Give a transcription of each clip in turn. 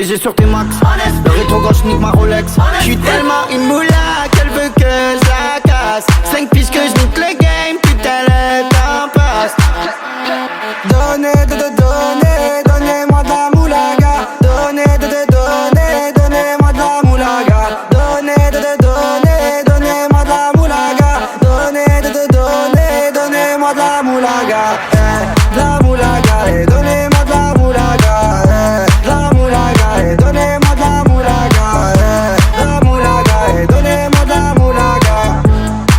DG sur tes max. Le rétro gauche nique ma Rolex. J'suis tellement une moula qu'elle veut que je la casse. 5 piges que je nique le game, putain le temps passe. Donnez-moi de la moulaga. Donnez-moi de la moulaga. Donnez-moi de la moulaga. Donnez-moi de la moulaga. De la moulaga, donnez-moi de la moulaga. De la moulaga, donnez-moi de la moulaga. De la moulaga, donnez-moi de la moulaga.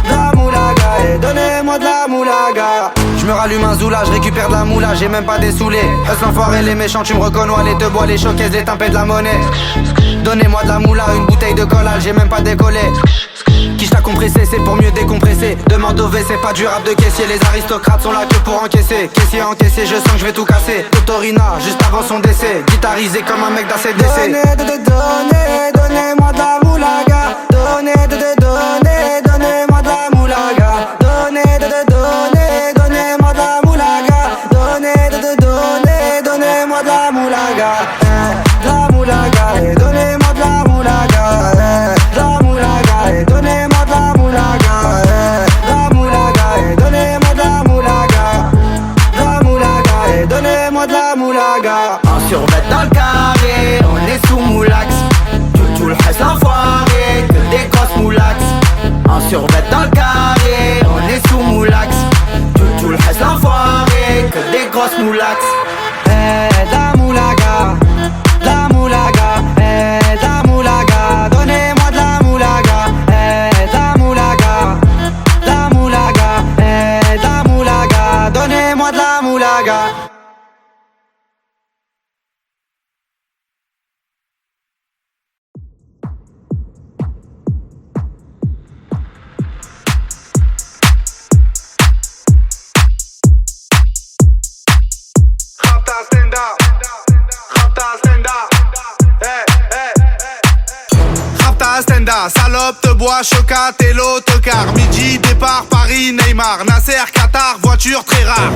De la moulaga, donnez-moi de la moulaga. Je me rallume un zoula, je récupère de la moula, j'ai même pas des saoulés. Eux l'enfoiré, les méchants, tu me reconnais, les te bois, les choquaises, les tempêtes de la monnaie. Donnez-moi de la moula, une bouteille de collal, j'ai même pas décollé. Qui t'a compressé, c'est pour mieux décompresser. Demande au V, c'est pas du rap de caissier. Les aristocrates sont là que pour encaisser. Caissier encaissé, je sens que je vais tout casser. Totorina, juste avant son décès. Guitarisé comme un mec d'ACDC. Donnez-moi de la moulaga. Donnez-moi de la moulaga. Donnez-moi de la moulaga. Donnez-moi de la moulaga. De la moulaga, donnez-moi de la moulaga. De la moulaga, donnez-moi de la moulaga. De la moulaga, donnez-moi de la moulaga. De la moulaga, donnez-moi de la moulaga. En survêt dans le carré, on est sous moulax. Tout le reste l'enfoiré, que des grosses moulax. En survêt dans le carré, on est sous moulax. Tout le reste l'enfoiré, que des grosses moulax. La moulaga, la moulaga, la moulaga, donnez-moi de la moulaga, la moulaga, la moulaga, la moulaga, donnez-moi de la moulaga. Stenda, salope te bois, chocat et l'autocar. Midi, départ, Paris, Neymar, Nasser, Qatar, voiture très rare.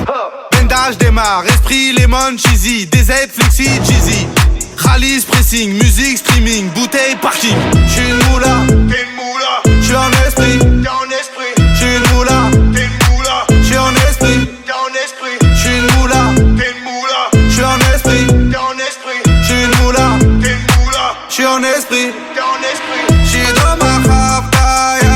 Bendage démarre, esprit, lemon, cheesy, DZ, flexi, cheesy. Rallye, pressing, musique, streaming, bouteille, parking. J'suis une moula, t'es une moula. J'suis en esprit, t'es en esprit. J'suis une moula, t'es une moula. J'suis en esprit, t'es en esprit. J'suis une moula, t'es une moula. J'suis en esprit, t'es en esprit. J'suis une moula, t'es une moula. J'suis en esprit, t'es en esprit. J'suis dans ma rapta, ya ya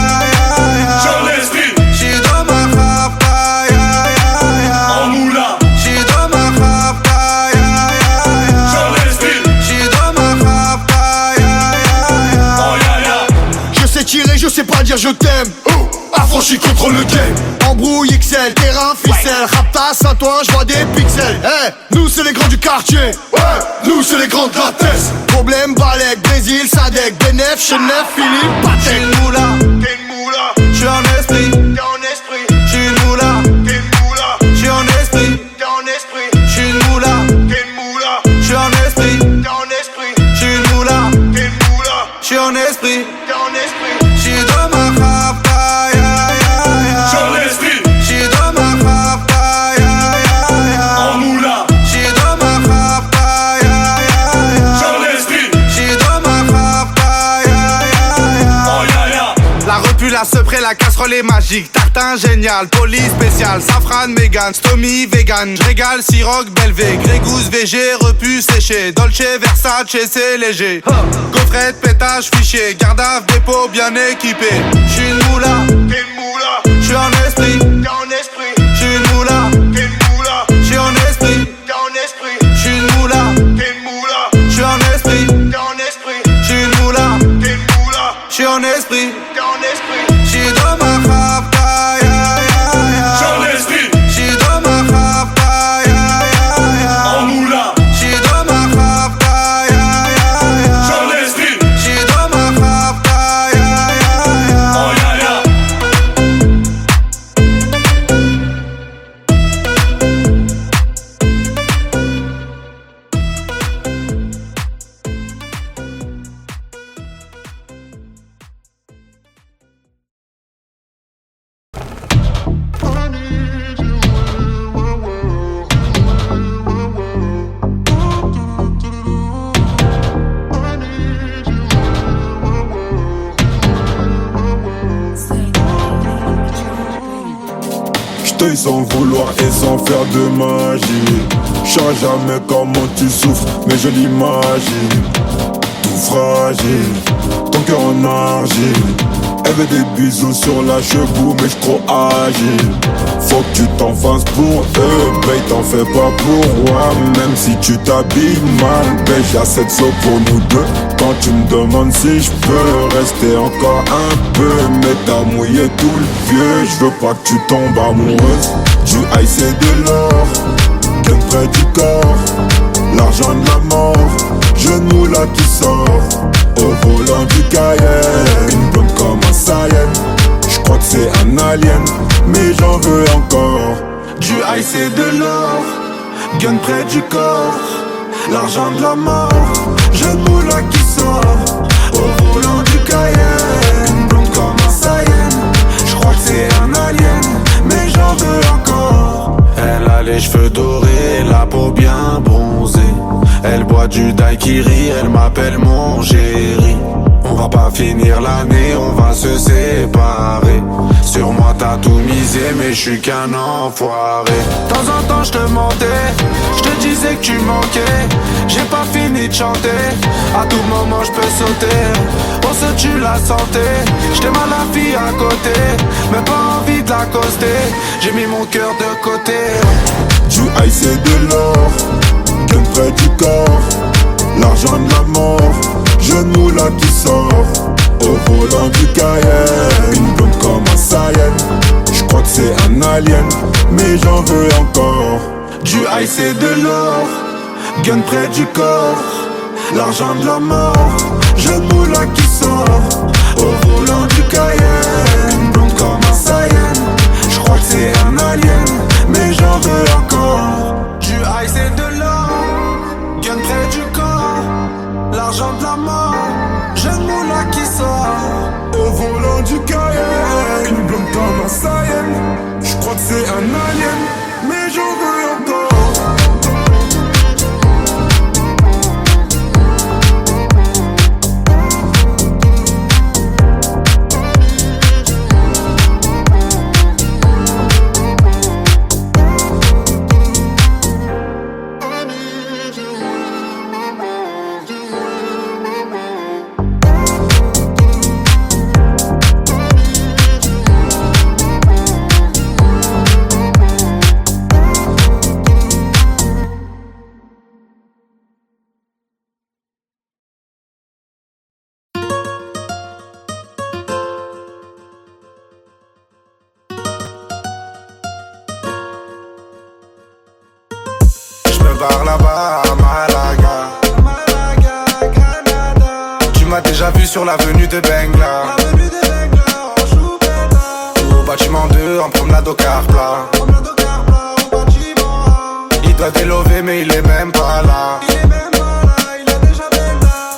ya. J'suis en esprit. J'suis dans ma rapta, ya ya ya. En moula. J'suis dans ma rapta, ya ya ya. J'suis en esprit. J'suis dans ma rapta, ya ya ya. Oh ya ya. Je sais tirer, je sais pas dire je t'aime. Affranchi contre le game. Embrouille XL, terrain, ficelle. Rapta, Saint-Ouen, j'vois des pixels. Nous c'est les grands du quartier. Nous c'est les grands de la tête. Problème, Balek, Brésil, Sadek, Benef, Chenef, Philippe, Patek. J'suis une moula, t'es une moula. J'suis en esprit, t'es en esprit. J'suis une moula, t'es une moula. J'suis en esprit, t'es en esprit. J'suis une moula, t'es une moula. J'suis en esprit, t'es en esprit. J'suis une moula, t'es une moula. J'suis en esprit, t'es en esprit. J'suis dans ma rapta, ya ya ya. J'suis en esprit. J'suis dans ma rapta, ya ya ya. En moula. J'suis dans ma rapta, ya ya ya. J'suis en esprit. J'suis dans ma rapta, ya ya ya. Oh ya ya. La repu, la sepré, la casserole est magique. Tartin génial, police spécial, safran, mégan, stomy, vegan. J'régale, siroc, belvé, grégousse, VG, repu, séché. Dolce, Versace, c'est léger. Gaufrette, pétage, fichier, garde à dépôt bien équipé. J'suis une moula, t'es une moula. J'suis en esprit, t'es en esprit. J'suis une moula, t'es une moula. J'suis en esprit, t'es en esprit. J'suis une moula, t'es une moula. J'suis en esprit, t'es en esprit. J'suis une moula, t'es une moula. J'suis en esprit, t'es en esprit. J'suis dans ma rapta, ya ya ya. J'suis en esprit. J'suis dans ma rapta, ya ya ya. En moula. J'suis dans ma rapta, ya ya ya. J'suis en esprit. J'suis dans ma rapta, ya ya ya. Oh ya ya. t'œil sans vouloir et sans faire de magie. J'sais jamais comment tu souffres, mais je l'imagine. Tout fragile, ton cœur en argile. Elle veut des bisous sur la cheveux, mais j't'ro agile. Faut que tu t'en fasses pour eux, babe, t'en fais pas pour moi. Même si tu t'habilles mal, babe, j'ai assez de sauts pour nous deux. Quand tu me demandes si j'peux rester encore un peu, mais t'as mouillé tout le vieux. J'veux pas que tu tombes amoureuse. Du high c'est de l'or, gun près du corps. L'argent de la mort, jeune moula qui sort au volant du Cayenne. Une blonde comme un Saiyan, j'crois que c'est un alien, mais j'en veux encore. Du high c'est de l'or, gun près du corps. L'argent de la mort, jeune moula qui sort au volant du Cayenne. Une blonde comme un Saiyan, j'crois que c'est un alien, mais j'en veux encore. Elle a les cheveux dorés, la peau bien bronzée. Elle boit du daiquiri, elle m'appelle mon chéri. On va pas finir l'année, on va se séparer. Sur moi t'as tout misé, mais je suis qu'un enfoiré. De temps en temps je te mentais, je te disais que tu manquais. J'ai pas fini de chanter, à tout moment je peux sauter. On se tue la santé, j't'ai mal la fille à côté, mais pas envie de l'accoster. J'ai mis mon cœur de côté. Du high c'est de l'or, gun près du corps. L'argent de la mort, jeune moula qui sort au volant du Cayenne. Une blonde comme un Saiyan, j'crois que c'est un alien, mais j'en veux encore. Du high c'est de l'or, gun près du corps. L'argent de la mort, jeune moula qui sort au volant du Cayenne. Une blonde comme un Saiyan, j'crois que c'est un alien, mais j'en veux encore. Du high c'est de l'or, gun près du corps. L'argent de la mort, jeune moula qui sort au volant du Cayenne. Une blonde comme un Saiyan, j'crois que c'est un alien, mais j'en veux encore. Par là-bas à Malaga, Granada. Tu m'as déjà vu sur l'avenue de Bengla, au bâtiment 2 en promenade au car plat. Il doit délover mais il est même pas là.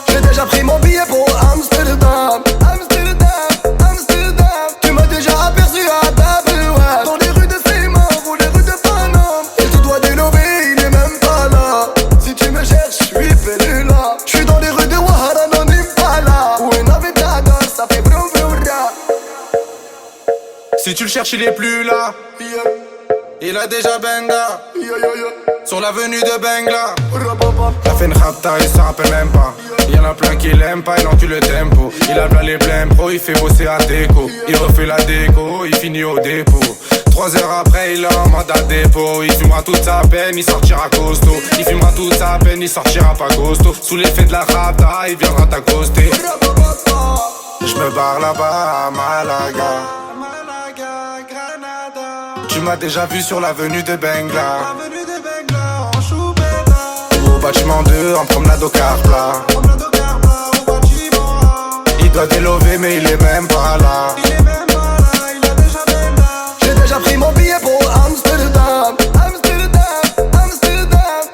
J'ai déjà pris mon billet pour Amsterdam. Tu m'as déjà aperçu à Double Web, dans les rues de Seymour ou les rues de Paname. Il te doit délover, il est même pas là. Si tu me cherches, je suis perdu là. Je suis dans les rues de Ouahara, non Impala, où une Aventador, ça fait brum brum ra. Si tu le cherches il est plus là. Il a déjà benga sur l'avenue de Bengla. Il a fait une rapta, il s'en rappelle même pas. Y'en a plein qui l'aiment pas, il encule le tempo. Il a plein les pleins pro, il fait bosser à déco. Il refait la déco, il finit au dépôt. 3 heures après, il est en mandat dépôt. Il fumera toute sa peine, il sortira costaud. Il fumera toute sa peine, il sortira pas costaud. Sous l'effet de la rapta, il viendra t'accoster. Je me barre là-bas à Malaga, Granada. Tu m'as déjà vu sur l'avenue de Bengla, au bâtiment 2 en promenade au car plat. Il doit délover mais il est même pas là. J'ai déjà pris mon billet pour Amsterdam.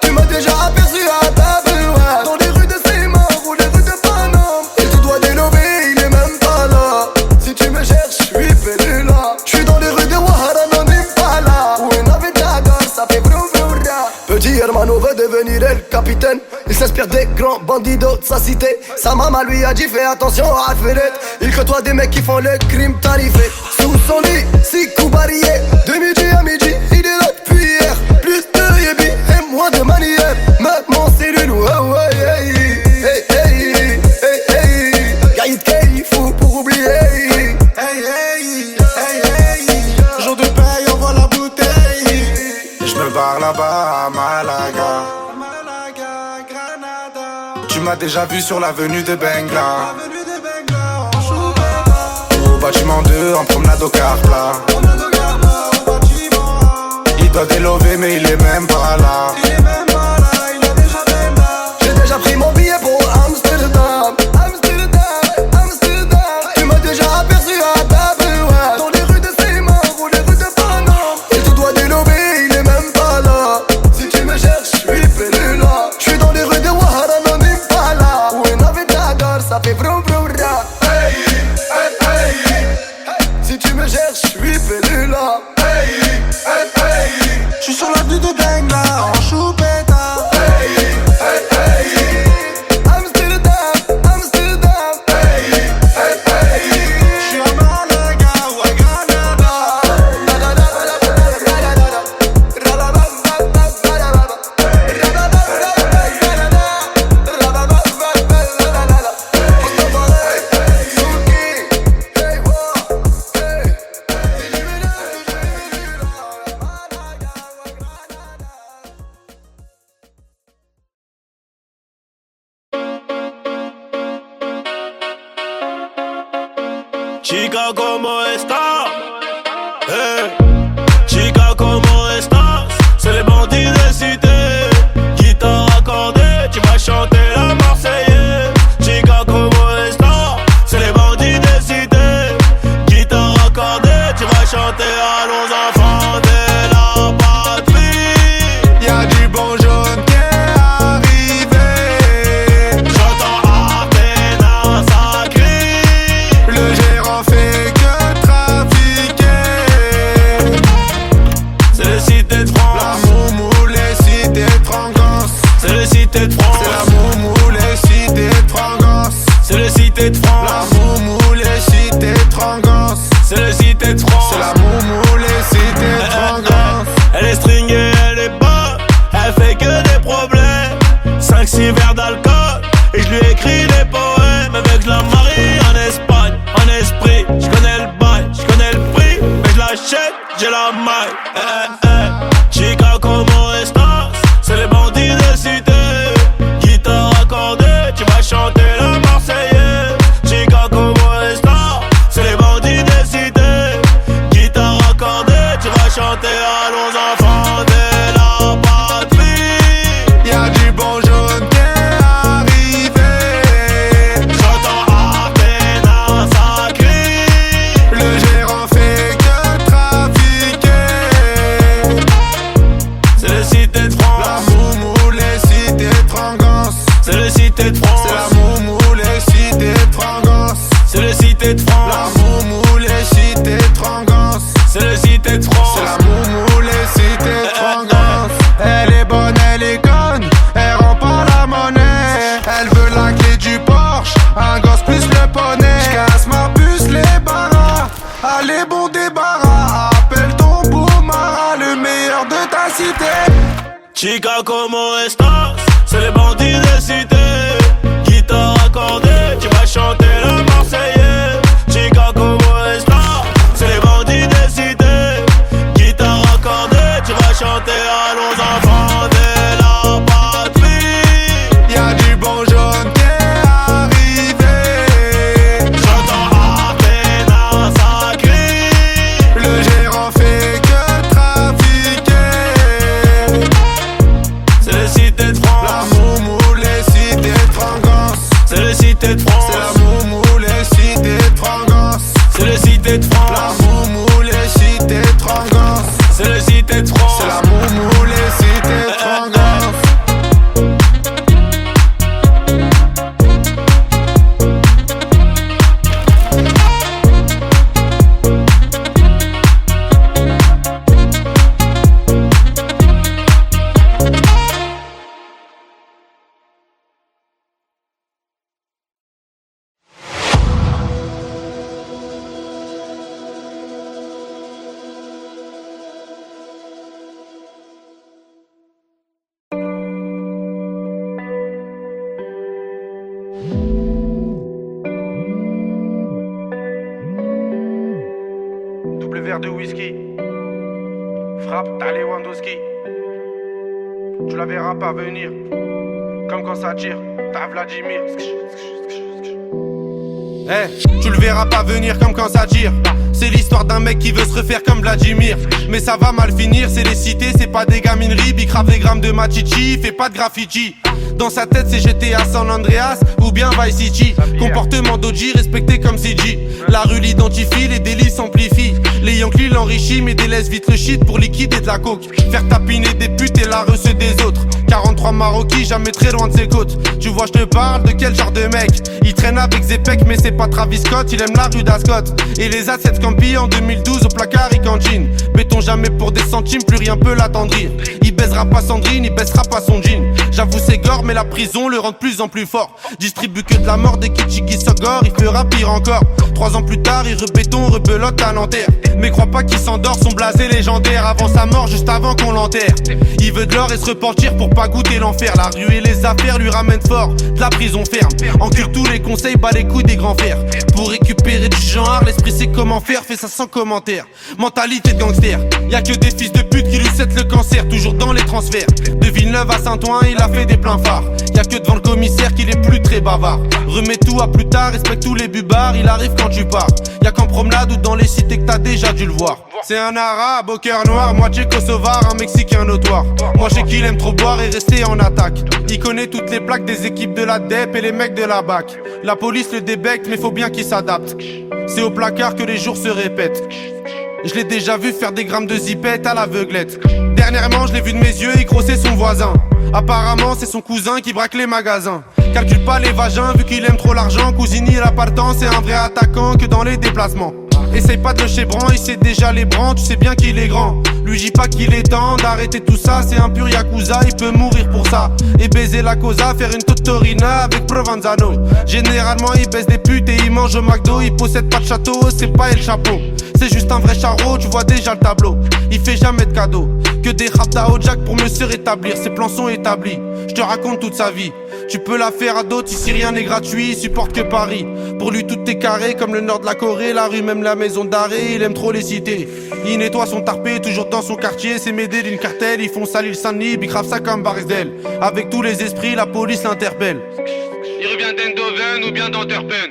Tu m'as déjà aperçu à Double Web, dans les rues de Seymour ou les rues de Paname. Il te doit délover, il est même pas là. Si tu me cherches, je suis perdu là. Je suis dans les rues de Ouahara, non Impala, où une Aventador, ça fait brum brum ra. Petit hermano veut devenir el capitaine. Il s'inspire des grands bandidos de sa cité. Sa maman lui a dit fais attention à Fenêtre. Il côtoie des mecs qui font le crime tarifé. Sous son lit, 6 coups barillés. De midi à midi, il est là depuis hier. Plus de yébi et moins de manière. Même en cellule, ouais ouais hey, hey, hey, hey, hey. Gaïd Kay, fou pour oublier. Hey, hey, hey, hey. Jour de paye, on voit la bouteille. Je me barre là-bas à Malaga. Tu m'as déjà vu sur l'avenue de Bengla. Au bâtiment 2 en promenade au car plat. Il doit délover mais il est même pas là. J'ai déjà pris mon billet pour Amsterdam. Amsterdam, Amsterdam. Tu m'as déjà aperçu à Babouane. Dans les rues de Seymour ou les rues de Paname. Il te doit délover, il est même pas là. Si tu me cherches, je suis pédé là. Je suis dans les rues de Ouattara, non Impala. Où une ave d'Agar, ça fait vroom vroom ra. Hey, hey, hey, hey. Si tu me cherches, je suis pédé là. Hey, hey, hey. Je suis sur l'avenue de Bengla, en choupetta. Hey, hey, hey. Amsterdam, Amsterdam. Hey, hey, hey. Je suis à Malaga ou à Granada. Chica, ¿cómo estás? Chica, ¿cómo estás? C'est les bandits de cité. Guitare accordée, tu vas chanter la Marseillaise. Chica, ¿cómo estás? C'est les bandits de cité. Guitare accordée, tu vas chanter allons enfants de la patrie. Y'a du bon jaune qui est arrivé. J'entends Athéna, ça crie. Le gérant fait que trafiquer. C'est le cité de La France. moumou, les cités de Frangance. C'est le cité de France. C'est la moumou, les cités de Frangance. C'est le cité de La France. moumou, les cités de Frangance. C'est le cité de France. C'est la moumou, les cités de Frangance. Elle est stringée, elle est bonne. Elle fait que des problèmes. 5-6 verres d'alcool. Et je lui écris des poèmes. Avec la Marie en Espagne. En esprit, je connais le bail, je connais le prix. Mais je l'achète, j'ai la maille. Chica, ¿cómo estás? C'est les bandits de cité. Guitare accordée, tu vas chanter la Marseillaise. Chica, ¿cómo estás? C'est les bandits de cité. Guitare accordée, tu vas chanter allons enfants de la patrie. Y'a du bon jaune qui est arrivé. J'entends Athéna, ça crie. Le gérant fait que trafiquer. C'est le cité de La France. moumou, les cités de Frangance. C'est le cité de C'est la France. moumou, les cités de Frangance. C'est le cité de La France. moumou, les cités de Frangance. C'est le cité de C'est la France. moumou, les cités de Frangance. Elle est bonne, elle est conne. Elle rend pas la monnaie. Elle veut la clé du Porsche. Un gosse plus le poney. J'casse ma puce, les barras. Allez, bon débarras. Appelle ton Boumara, le meilleur de ta cité. Chica, ¿cómo estás? C'est les bandits de cité. Guitare accordée, tu vas chanter la Marseillaise. Chica, ¿cómo estás? C'est les bandits de cité. Guitare accordée, tu vas chanter allons enfants de la patrie. Y'a du bon jaune qui est arrivé. J'entends Athéna, ça crie. Le gérant fait que trafiquer. C'est le cité de La France. moumou, les cités de Frangance. C'est le cité de C'est la France. moumou, les cités de Frangance. C'est le cité de La France. moumou, les cités de Frangance. C'est le cité de France. C'est la moumou, les cités de Frangance. verre de whisky. Frappe, t'as Lewandowski. Tu la verras pas venir. Comme quand ça tire, t'as Vladimir. Tu le verras pas venir comme quand ça tire. C'est l'histoire d'un mec qui veut se refaire comme Vladimir. Mais ça va mal finir, c'est les cités, c'est pas des gamineries. Bicrave des grammes de machichi, fait pas de graffiti. Dans sa tête c'est GTA San Andreas ou bien Vice City. Comportement d'OG respecté comme CG. La rue l'identifie, les délits s'amplifient. Les Yankees l'enrichissent mais délaissent vite le shit pour liquider de la coke. Faire tapiner des putes et la reçue des autres. 43 Maroquis, jamais très loin de ses côtes. Tu vois je te parle de quel genre de mec. Il traîne avec Zepek mais c'est pas Travis Scott. Il aime la rue d'Ascot. Et les assets Campi en 2012 au placard et cantine. Béton jamais pour des centimes, plus rien peut l'attendrir. Il baisera pas Sandrine, il baissera pas son jean. J'avoue c'est gore mais la prison le rend de plus en plus fort. Distribue que de la mort dès Kitschiki Sogor, il fera pire encore. 3 ans plus tard il rebéton, rebelote à Nanterre. Mais crois pas qu'il s'endort, son blasé légendaire. Avant sa mort, juste avant qu'on l'enterre. Il veut de l'or et se repentir pour pas goûter l'enfer. La rue et les affaires lui ramènent fort, de la prison ferme. Encule tous les conseils, bat les couilles des grands fers. Pour récupérer du genre, l'esprit sait comment faire, fait ça sans commentaire. Mentalité de gangster, y'a que des fils de pute qui lui cèdent le cancer. Toujours dans les transferts, de Villeneuve à Saint-Ouen, il a fait des pleins phares. Y'a que devant le commissaire qu'il est plus très bavard. Remets tout à plus tard, respecte tous les bubards. Il arrive quand tu pars, y'a qu'en promenade ou dans les cités que t'as déjà dû le voir. C'est un arabe au cœur noir, moitié kosovar, un mexicain notoire. Moi je sais qu'il aime trop boire et rester en attaque. Il connaît toutes les plaques des équipes de la DEP et les mecs de la BAC. La police le débecte mais faut bien qu'il s'adapte. C'est au placard que les jours se répètent. Je l'ai déjà vu faire des grammes de zipette à l'aveuglette. Dernièrement je l'ai vu de mes yeux, il grossait son voisin. Apparemment c'est son cousin qui braque les magasins. Calcule pas les vagins vu qu'il aime trop l'argent. Cousini la partant, c'est un vrai attaquant que dans les déplacements. Essaye pas de le chébran, il sait déjà les brans, tu sais bien qu'il est grand. Lui dis pas qu'il est temps d'arrêter tout ça, c'est un pur yakuza, il peut mourir pour ça. Et baiser la cosa, faire une Totorina avec Provenzano. Généralement il baisse des putes et il mange au McDo. Il possède pas de château, c'est pas El Chapeau. C'est juste un vrai charreau, tu vois déjà le tableau. Il fait jamais de cadeaux, que des raptas au jack pour mieux se rétablir. Ses plans sont établis, je te raconte toute sa vie. Tu peux la faire à d'autres, ici rien n'est gratuit, il supporte que Paris. Pour lui tout est carré, comme le nord de la Corée. La rue, même la maison d'arrêt, il aime trop les cités. Il nettoie son tarpé, toujours dans son quartier. C'est m'aider d'une cartelle, ils font salir le Saint-Denis. Bicrave ça comme Barisdel. Avec tous les esprits, la police l'interpelle. Il revient d'Eindhoven ou bien d'Antwerpen.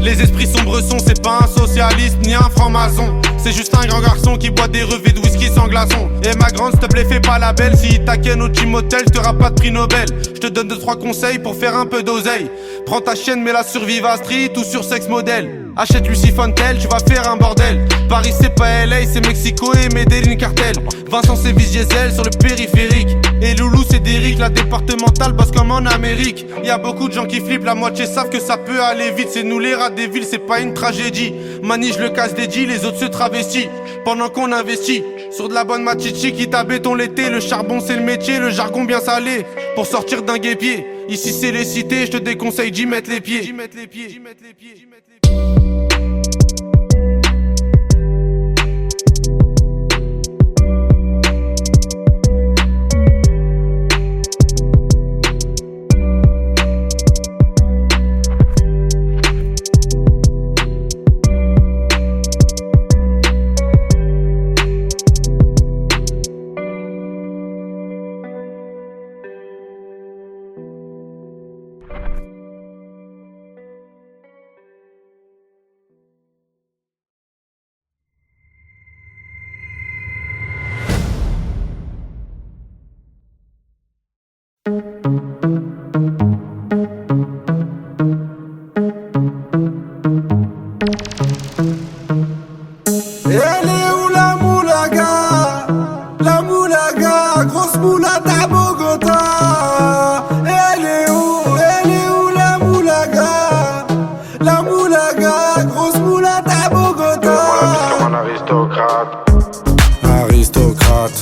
Les esprits sombres sont, c'est pas un socialiste ni un franc-maçon. C'est juste un grand garçon qui boit des revêts de whisky sans glaçon. Et ma grande, s'il te plaît, fais pas la belle. Si il t'aquenne au Team Hotel, t'auras pas de prix Nobel. Je te donne 2-3 conseils pour faire un peu d'oseille. Prends ta chienne, mets-la sur Viva Street ou sur Sex Model. Achète Lucy Fontel, tu vas faire un bordel. Paris c'est pas LA, c'est Mexico et Medellin cartel. Vincent c'est Vice Diesel sur le périphérique. Et Loulou c'est Derrick, la départementale bosse comme en Amérique. Y'a beaucoup de gens qui flippent, la moitié savent que ça peut aller vite. C'est nous les rats des villes, c'est pas une tragédie. Mani je le casse des deals, les autres se travestissent. Pendant qu'on investit sur de la bonne machichi qui t'a béton l'été. Le charbon c'est le métier, le jargon bien salé. Pour sortir d'un guépier, ici c'est les cités, je te déconseille d'y mettre les pieds.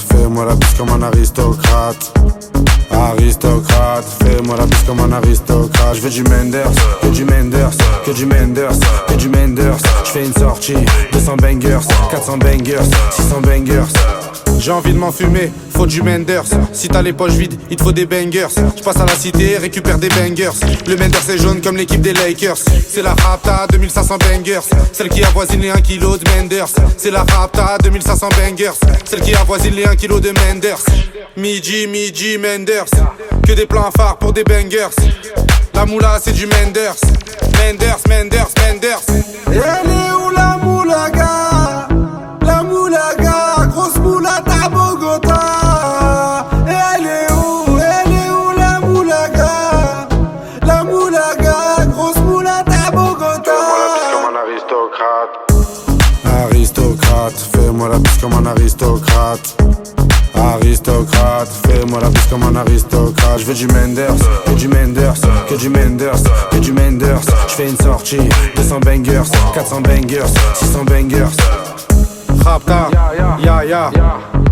Fais-moi la bise comme un aristocrate. Aristocrate, fais-moi la bise comme un aristocrate. Je veux du Menders, que du Menders, que du Menders, que du Menders. Je fais une sortie, 200 bangers, 400 bangers, 600 bangers. J'ai envie de m'enfumer, faut du Menders. Si t'as les poches vides, il te faut des bangers. J'passe à la cité, récupère des bangers. Le Menders est jaune comme l'équipe des Lakers. C'est la Rapta 2500 bangers, celle qui avoisine les 1 kg de Menders. C'est la Rapta 2500 bangers, celle qui avoisine les 1 kg de Menders. Midi, Menders, que des plans phares pour des bangers. La moula c'est du Menders. Menders. Elle est où la moulaga? La moulaga, grosse moulata à Bogota. Elle est où la moulaga? La moulaga, grosse moulata à Bogota. Fais-moi la bise comme un aristocrate. Aristocrate, fais-moi la bise comme un aristocrate. Je veux du Menders, que du Menders, que du Menders, que du Menders. Je fais une sortie, 200 bangers, 400 bangers, 600 bangers. Rapta, ya.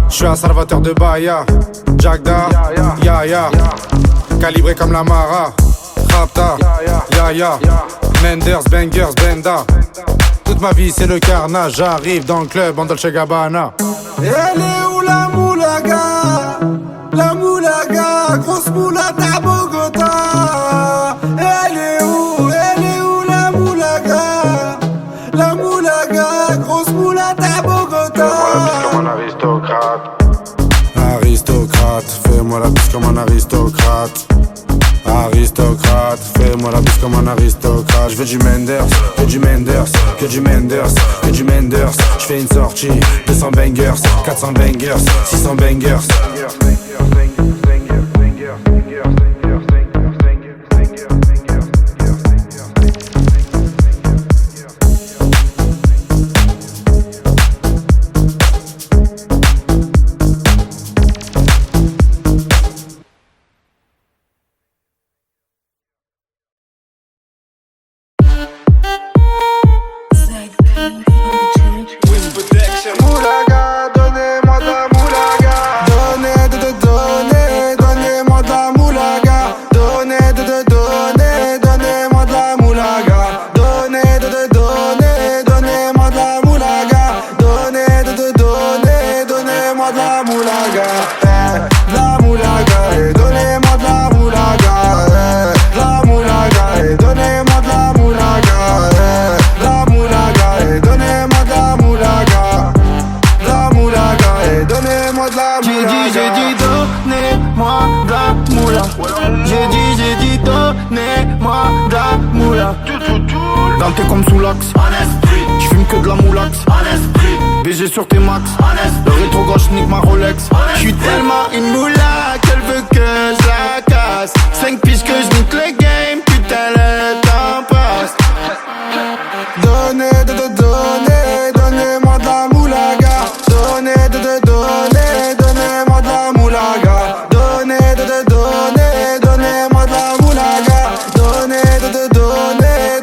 Je suis un salvateur de Bahia. Jagda, ya. Calibré comme la Mara. Rapta, ya. Menders, bangers, benda. Toute ma vie c'est le carnage. J'arrive dans le club en Dolce Gabbana. Elle est où la moulaga? La moulaga, grosse moulata à Bogota. Elle est où la moulaga? La moulaga, grosse moulata à Bogota. Aristocrate, fais-moi la bise comme un aristocrate. Aristocrate, fais-moi la bise comme un aristocrate. Je veux du Menders, que du Menders, que du Menders, que du Menders. Je fais une sortie, 200 bangers, 400 bangers, 600 bangers. Moulaga, donnez-moi de la moulaga. Donnez-moi de la moulaga. Donnez-moi de la moulaga. Donnez-moi de la moulaga. Donnez-moi de la moulaga. La moulaga, donnez-moi de la moulaga. La moulaga, donnez-moi de la moulaga. La moulaga, donnez-moi de la moulaga. La moulaga, donnez-moi de la moulaga. J'ai dit donnez-moi de la moula. J'ai dit donnez-moi de la moula. Dans tes comme sous l'axe, j'fume que de la moulax. BG sur tes max, le rétro gauche nique ma Rolex. J'suis tellement une moula qu'elle veut que je la casse. 5 piges que je nique le game, putain le temps passe. Donnez-moi de la moulaga. Donnez-moi de la moulaga. Donnez-moi de la moulaga.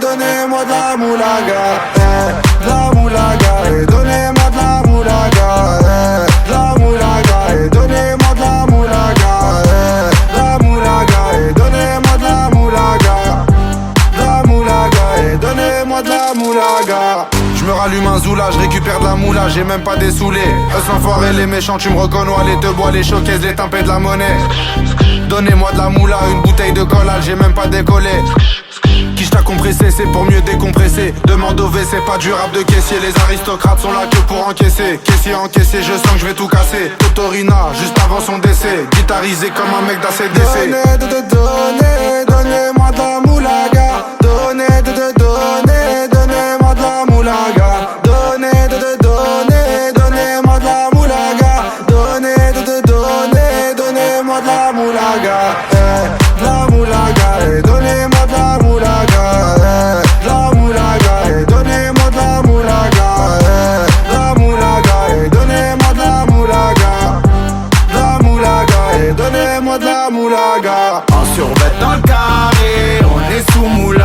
Donnez-moi de la moulaga. La moulaga, donnez-moi de la moulaga. La moulaga, donnez-moi de la moulaga. La moulaga, donnez-moi de la moulaga. La moulaga, donnez-moi de la moulaga. Je me rallume un zoula, je récupère de la moula, j'ai même pas dessoulé. Eux l'enfoiré, les méchants, tu me reconnais. Les te bois, les showcases, les tempêtes de la monnaie. Donnez-moi de la moula, une bouteille de collal, j'ai même pas décollé. Qui t'a compressé, c'est pour mieux décompresser. Demande au WC, pas du rap de caissier. Les aristocrates sont là que pour encaisser. Caissier encaissé, je sens que je vais tout casser. Totorina, juste avant son décès. Guitarisé comme un mec d'ACDC. Donnez-moi de la moulaga. Donnez-moi de la moulaga. Donnez-moi de la moulaga. Donnez-moi de la moulaga. La moulaga, donnez-moi de la moulaga. La moulaga, donnez-moi de la moulaga. La moulaga, donnez-moi de la moulaga. La moulaga, donnez-moi de la moulaga. En survêt dans le carré, on est sous moulaga.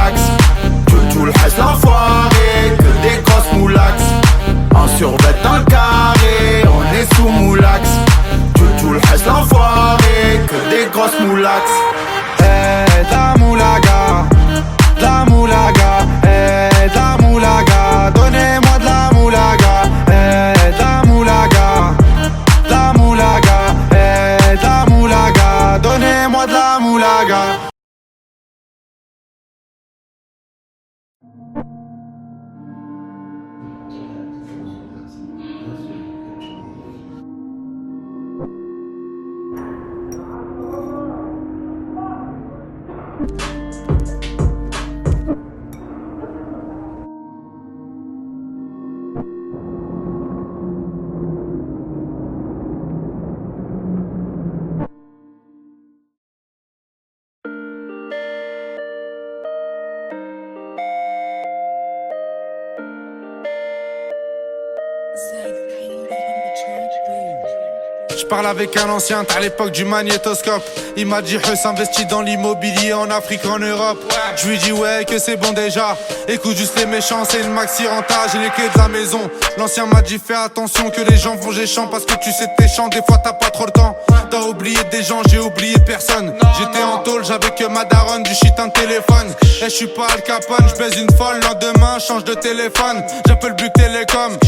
Je parle avec un ancien, à l'époque du magnétoscope. Il m'a dit Huss investit dans l'immobilier en Afrique, en Europe. Je lui dis ouais que c'est bon déjà. Écoute juste les méchants, c'est une maxi renta, j'ai les clés de la maison. L'ancien m'a dit fais attention que les gens vont géchant, parce que tu sais t'es chiant, des fois t'as pas trop le temps. T'as oublié des gens, j'ai oublié personne. J'étais en tôle, j'avais que ma daronne, du shit un téléphone. Et je suis pas Al Capone, je baise une folle, lendemain change de téléphone. J'appelle Buc Télécom.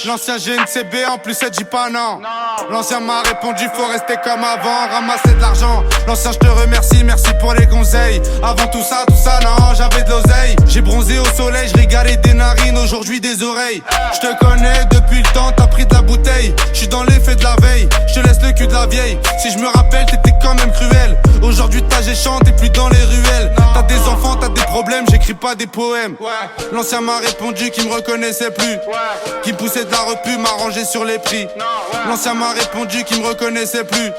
L'ancien j'ai une CB, en plus elle dit pas non. L'ancien m'a répondu faut rester comme avant, ramasser de l'argent. L'ancien je te remercie, merci pour les conseils. Avant tout ça non, j'avais de l'oseille. J'ai bronzé au soleil, je régalais des narines, aujourd'hui des oreilles. Je te connais depuis le temps, t'as pris de la bouteille. Je suis dans l'effet de la veille, je te laisse le cul de la vieille. Si je me rappelle t'étais quand même cruel. Aujourd'hui t'as géchant, t'es plus dans les ruelles. T'as des enfants, t'as des problèmes, j'écris pas des poèmes. L'ancien m'a répondu qu'il me reconnaissait plus, qu'il me poussait de la repu, m'a rangé sur les prix. L'ancien m'a répondu qu'il me reconnaissait plus,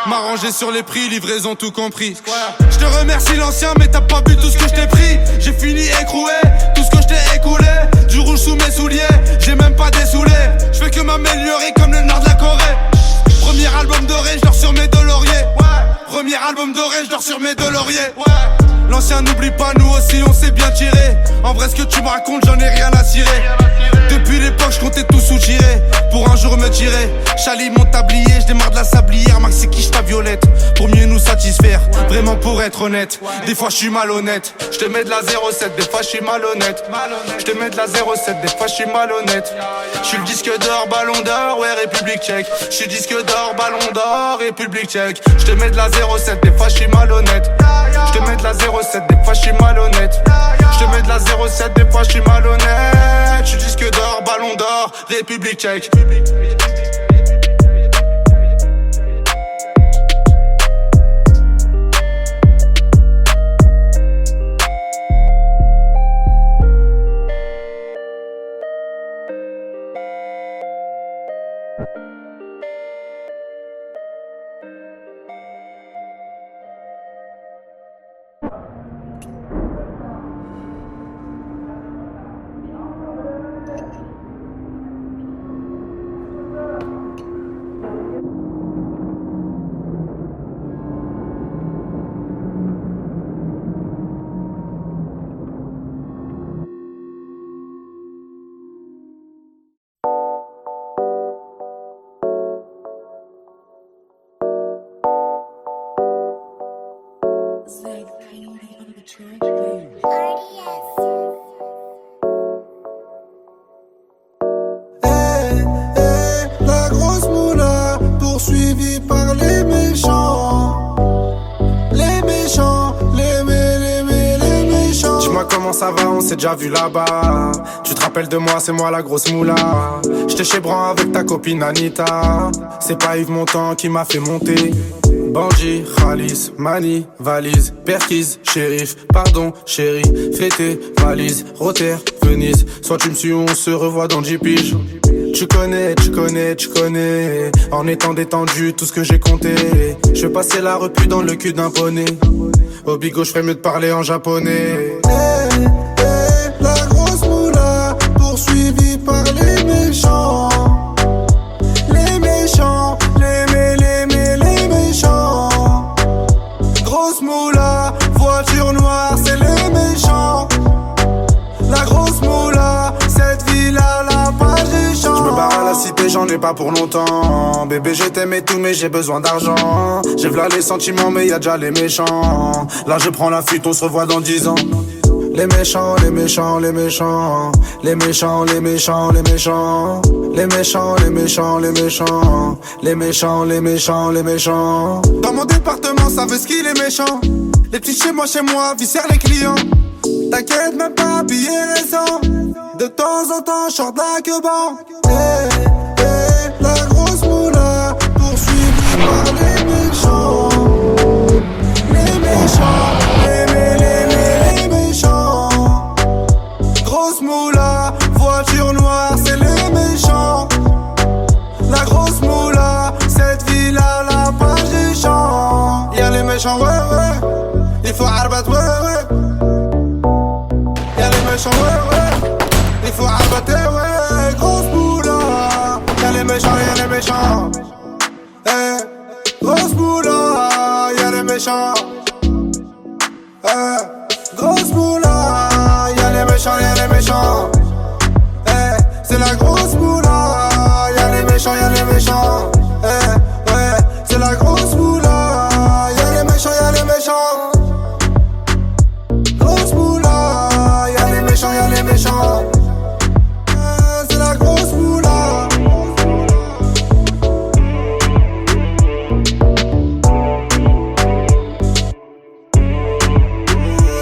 m'a rangé sur les prix, livraison tout compris. Je te remercie l'ancien, mais t'as pas vu tout ce que je t'ai pris. J'ai fini écroué, tout ce que je t'ai écoulé. Du rouge sous mes souliers, j'ai même pas dessoulé. Je fais que m'améliorer comme le nord de la Corée. Premier album doré, je dors sur mes deux lauriers. Premier album doré, je dors sur mes deux lauriers. L'ancien n'oublie pas, nous aussi on s'est bien tiré. En vrai ce que tu me racontes, j'en ai rien à cirer. Depuis l'époque, je comptais tout soutirer pour un jour me tirer. Chali mon tablier, je démarre de la sablière. Max c'est quiche ta violette pour mieux nous satisfaire. Vraiment pour être honnête, des fois je suis malhonnête. Je te mets de la 07, des fois je suis malhonnête. Je te mets de la 07, des fois je suis malhonnête. Je suis le disque d'or, ballon d'or, ouais République tchèque. Je suis disque d'or, ballon d'or, République tchèque. Je te mets de la 07, des fois je suis malhonnête. Je te mets de la 07, des fois je suis malhonnête. Je te mets de la 07, des fois je suis malhonnête. Je suis disque d'or, ballon d'or, République tchèque. La grosse moula poursuivie par les méchants. Les méchants, les méchants. Dis-moi comment ça va, on s'est déjà vu là-bas. Tu te rappelles de moi, c'est moi la grosse moula. J'étais chez Bran avec ta copine Anita. C'est pas Yves Montand qui m'a fait monter. Bandit, Khalis, Mani, valise, Perquise, shérif, pardon, chérie, fêté, valise, Rotter, Venise. Soit tu me suis ou on se revoit dans 10 piges. Tu connais, en étant détendu, tout ce que j'ai compté. Je vais passer la repu dans le cul d'un poney. Au bigot, je ferais mieux de parler en japonais. La grosse moula poursuivie par les méchants. Les méchants, les méchants. Grosse moula, voiture noire, c'est les méchants. La grosse moula, cette ville-là, la page des champs. Je me barre à la cité, j'en ai pas pour longtemps. Bébé, je t'aime et tout, mais j'ai besoin d'argent. J'ai v'là les sentiments, mais y'a déjà les méchants. Là, je prends la fuite, on se revoit dans 10 ans. Les méchants, les méchants, les méchants. Les méchants, les méchants, les méchants. Les méchants, les méchants, les méchants. Les méchants, les méchants, les méchants. Dans mon département, ça veut ce qu'il est méchant. Les petits chez moi, viscèrent les clients. T'inquiète même pas, billets récents. De temps en temps, je sors de la queue-ban. La grosse moula, poursuivie par les méchants. Les méchants, les méchants. Grosse moula, voiture noire, c'est les méchants. La grosse moula, cette ville à la page des champs. Y'a les méchants, ouais, ouais. Il faut arbat, ouais, ouais. Y'a les méchants, ouais, ouais. Il faut arbater, ouais. Grosse moula. Y'a les méchants, y'a les méchants. Eh, grosse moula. Y'a les méchants. Eh, grosse moula. Y'a les méchants, y'a les méchants. Eh, c'est la grosse moula. Y'a les méchants, y'a les méchants. Eh, ouais, c'est la grosse moula. Y'a les méchants, y'a les méchants. Grosse moula. Y'a les méchants, y'a les méchants. C'est la grosse moula.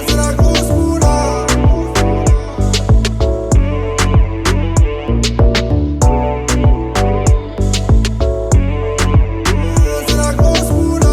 C'est la grosse moula. C'est la grosse moula.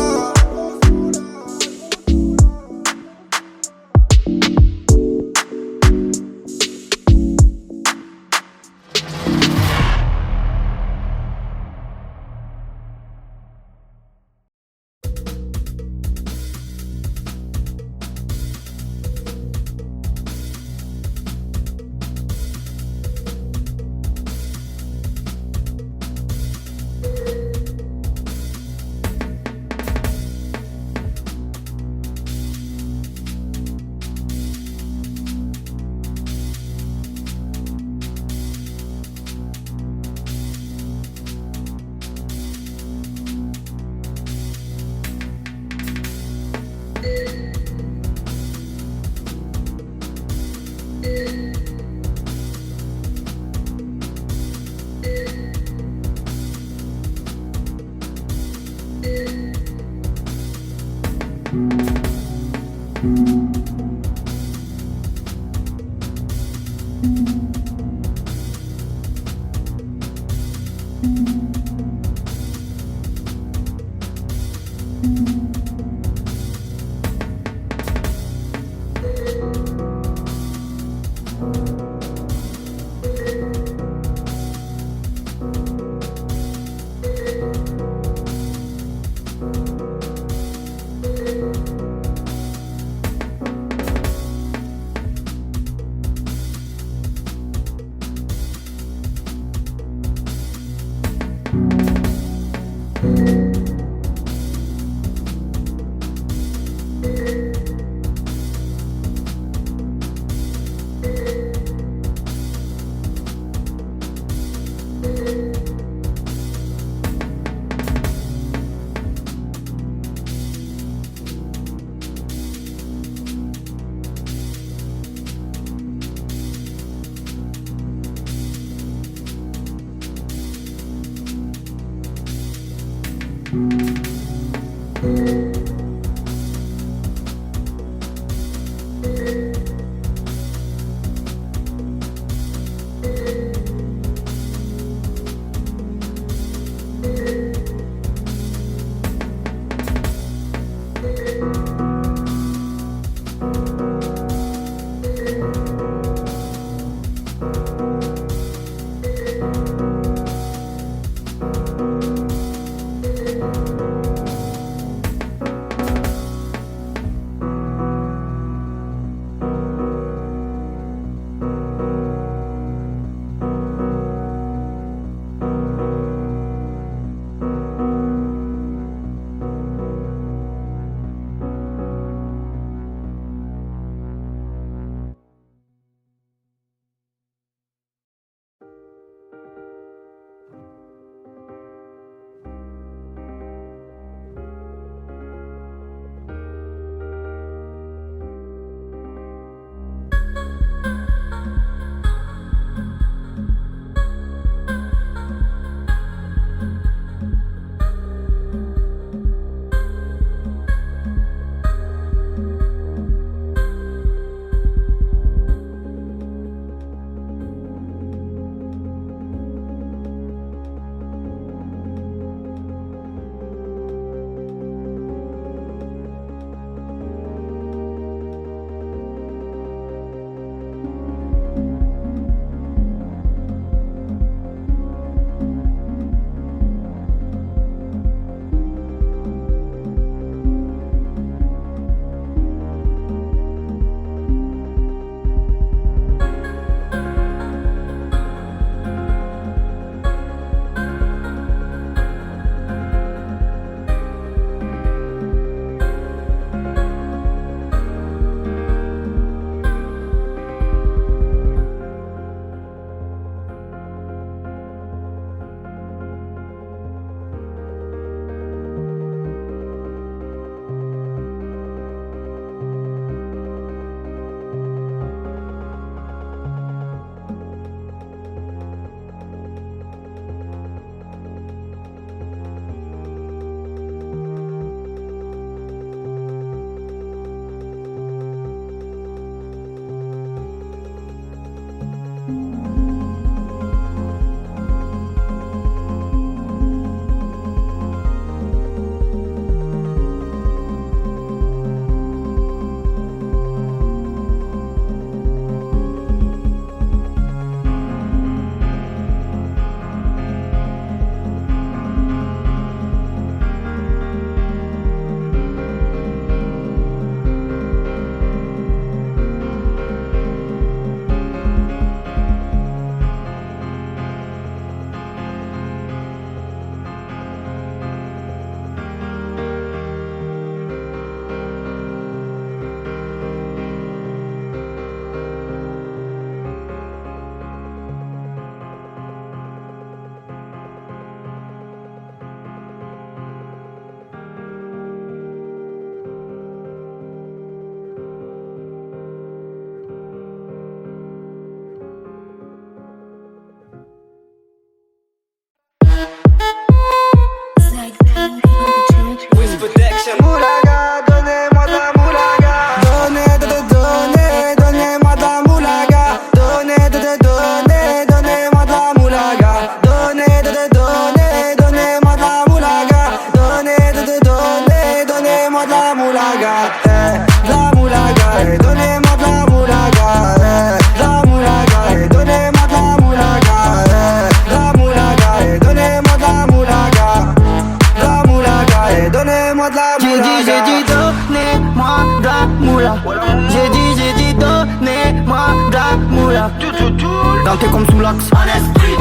Denté comme sous l'axe.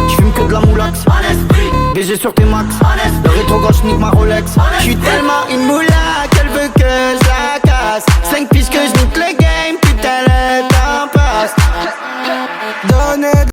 Tu fumes que de la moulax. BG sur tes max. Le rétro gauche nique ma Rolex. J'suis tellement une moula qu'elle veut que je la casse. 5 pistes que je